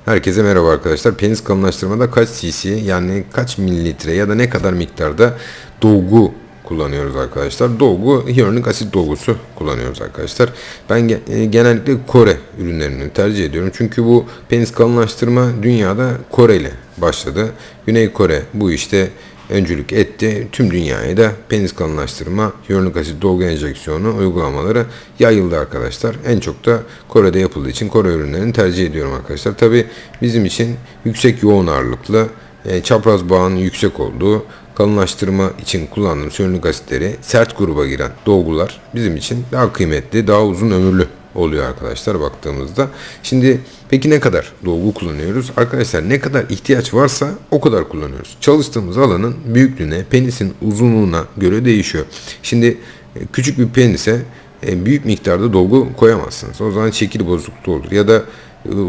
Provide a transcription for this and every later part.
Herkese merhaba arkadaşlar. Penis kalınlaştırmada kaç cc yani kaç mililitre ya da ne kadar miktarda dolgu kullanıyoruz arkadaşlar. Dolgu, hyaluronik asit dolgusu kullanıyoruz arkadaşlar. Ben genellikle Kore ürünlerini tercih ediyorum. Çünkü bu penis kalınlaştırma dünyada Kore ile başladı. Güney Kore bu işte öncülük etti. Tüm dünyaya da penis kalınlaştırma, hyaluronik asit dolgu enjeksiyonu uygulamaları yayıldı arkadaşlar. En çok da Kore'de yapıldığı için Kore ürünlerini tercih ediyorum arkadaşlar. Tabi bizim için yüksek yoğun ağırlıklı, çapraz bağın yüksek olduğu, kalınlaştırma için kullandığımız hyaluronik asitleri sert gruba giren dolgular bizim için daha kıymetli, daha uzun ömürlü oluyor arkadaşlar baktığımızda. Şimdi peki ne kadar dolgu kullanıyoruz? Arkadaşlar ne kadar ihtiyaç varsa o kadar kullanıyoruz. Çalıştığımız alanın büyüklüğüne, penisin uzunluğuna göre değişiyor. Şimdi küçük bir penise büyük miktarda dolgu koyamazsınız. O zaman şekil bozukluğu olur. Ya da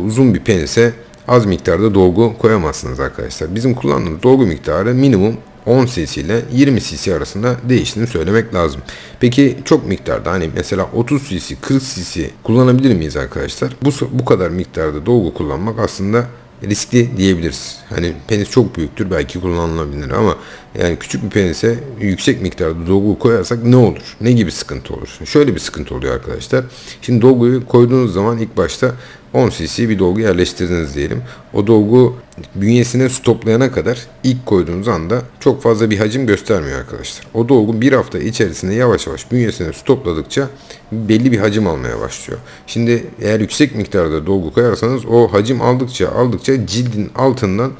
uzun bir penise az miktarda dolgu koyamazsınız arkadaşlar. Bizim kullandığımız dolgu miktarı minimum 10 cc ile 20 cc arasında değiştiğini söylemek lazım. Peki çok miktarda hani mesela 30 cc 40 cc kullanabilir miyiz arkadaşlar? Bu kadar miktarda dolgu kullanmak aslında riskli diyebiliriz. Hani penis çok büyüktür, belki kullanılabilir ama yani küçük bir penise yüksek miktarda dolgu koyarsak ne olur? Ne gibi sıkıntı olur? Şöyle bir sıkıntı oluyor arkadaşlar. Şimdi dolguyu koyduğunuz zaman ilk başta 10 cc bir dolgu yerleştirdiniz diyelim. O dolgu bünyesine su toplayana kadar ilk koyduğunuz anda çok fazla bir hacim göstermiyor arkadaşlar. O dolgu bir hafta içerisinde yavaş yavaş bünyesine su topladıkça belli bir hacim almaya başlıyor. Şimdi eğer yüksek miktarda dolgu koyarsanız o hacim aldıkça cildin altından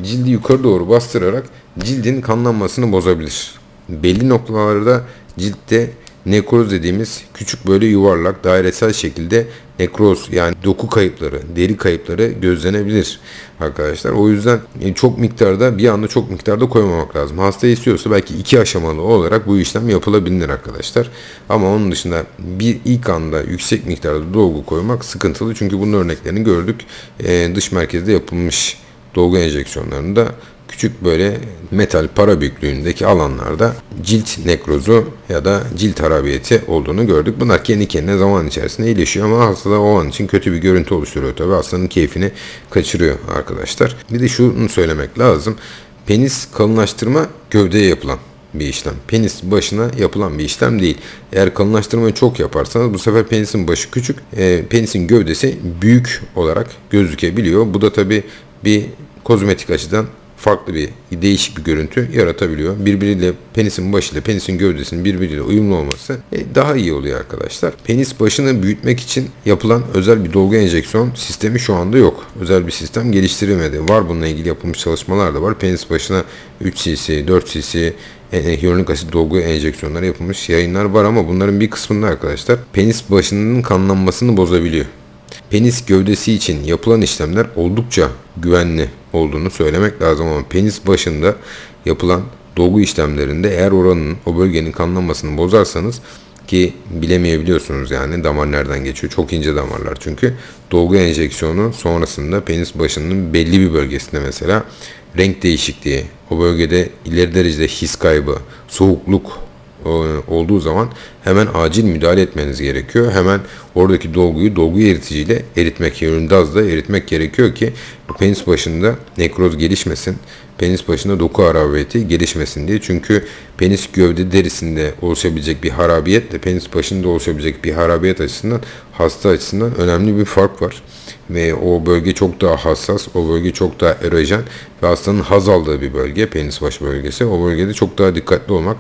cildi yukarı doğru bastırarak cildin kanlanmasını bozabilir. Belli noktalarda ciltte nekroz dediğimiz küçük böyle yuvarlak dairesel şekilde nekroz yani doku kayıpları, deri kayıpları gözlenebilir arkadaşlar. O yüzden çok miktarda bir anda çok miktarda koymamak lazım. Hasta istiyorsa belki 2 aşamalı olarak bu işlem yapılabilir arkadaşlar. Ama onun dışında bir ilk anda yüksek miktarda dolgu koymak sıkıntılı. Çünkü bunun örneklerini gördük. Dış merkezde yapılmış dolgu enjeksiyonlarında küçük böyle metal para büyüklüğündeki alanlarda cilt nekrozu ya da cilt harabiyeti olduğunu gördük. Bunlar kendi kendine zaman içerisinde iyileşiyor ama hastada o an için kötü bir görüntü oluşturuyor tabi. Hastanın keyfini kaçırıyor arkadaşlar. Bir de şunu söylemek lazım. Penis kalınlaştırma gövdeye yapılan bir işlem. Penis başına yapılan bir işlem değil. Eğer kalınlaştırmayı çok yaparsanız bu sefer penisin başı küçük, penisin gövdesi büyük olarak gözükebiliyor. Bu da tabi bir kozmetik açıdan farklı bir değişik bir görüntü yaratabiliyor. Birbiriyle penisin başı ile penisin gövdesinin birbiriyle uyumlu olması daha iyi oluyor arkadaşlar. Penis başını büyütmek için yapılan özel bir dolgu enjeksiyon sistemi şu anda yok. Özel bir sistem geliştirilmedi. Var bununla ilgili yapılmış çalışmalar da var. Penis başına 3 cc, 4 cc hyaluronik asit dolgu enjeksiyonları yapılmış yayınlar var ama bunların bir kısmında arkadaşlar penis başının kanlanmasını bozabiliyor. Penis gövdesi için yapılan işlemler oldukça güvenli olduğunu söylemek lazım ama penis başında yapılan dolgu işlemlerinde eğer o bölgenin kanlanmasını bozarsanız ki bilemeyebiliyorsunuz yani damar nereden geçiyor, çok ince damarlar çünkü dolgu enjeksiyonu sonrasında penis başının belli bir bölgesinde mesela renk değişikliği, o bölgede ileri derecede his kaybı, soğukluk olduğu zaman hemen acil müdahale etmeniz gerekiyor. Hemen oradaki dolgu eriticiyle eritmek, hyaluronidazla eritmek gerekiyor ki penis başında nekroz gelişmesin. Penis başında doku harabiyeti gelişmesin diye. Çünkü penis gövde derisinde oluşabilecek bir harabiyetle penis başında oluşabilecek bir harabiyet açısından hasta açısından önemli bir fark var. Ve o bölge çok daha hassas, o bölge çok daha erojen ve hastanın haz aldığı bir bölge, penis başı bölgesi. O bölgede çok daha dikkatli olmak,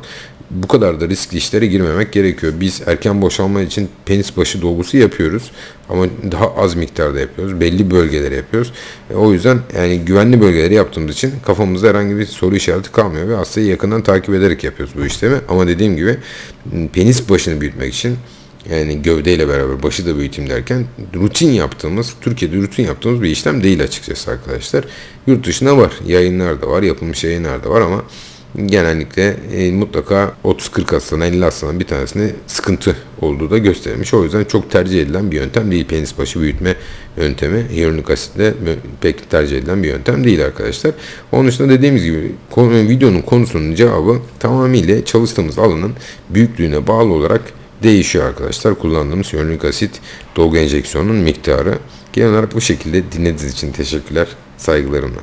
bu kadar da riskli işlere girmemek gerekiyor. Biz erken boşalma için penis başı dolgusu yapıyoruz ama daha az miktarda yapıyoruz. Belli bölgeleri yapıyoruz. O yüzden yani güvenli bölgeleri yaptığımız için kafamızda herhangi bir soru işareti kalmıyor ve hastayı yakından takip ederek yapıyoruz bu işlemi. Ama dediğim gibi penis başını büyütmek için yani gövdeyle beraber başı da büyüteyim derken Türkiye'de rutin yaptığımız bir işlem değil açıkçası arkadaşlar. Yurt dışında var. Yayınlar da var. Yapılmış yayınlar da var ama genellikle mutlaka 30-40 hastanın 50 hastanın bir tanesine sıkıntı olduğu da gösterilmiş. O yüzden çok tercih edilen bir yöntem değil. Penis başı büyütme yöntemi hyaluronik asitle pek tercih edilen bir yöntem değil arkadaşlar. Onun dışında dediğimiz gibi videonun konusunun cevabı tamamıyla çalıştığımız alanın büyüklüğüne bağlı olarak değişiyor arkadaşlar. Kullandığımız hyaluronik asit dolgu enjeksiyonunun miktarı Genel olarak bu şekilde dinlediğiniz için teşekkürler. Saygılarımla.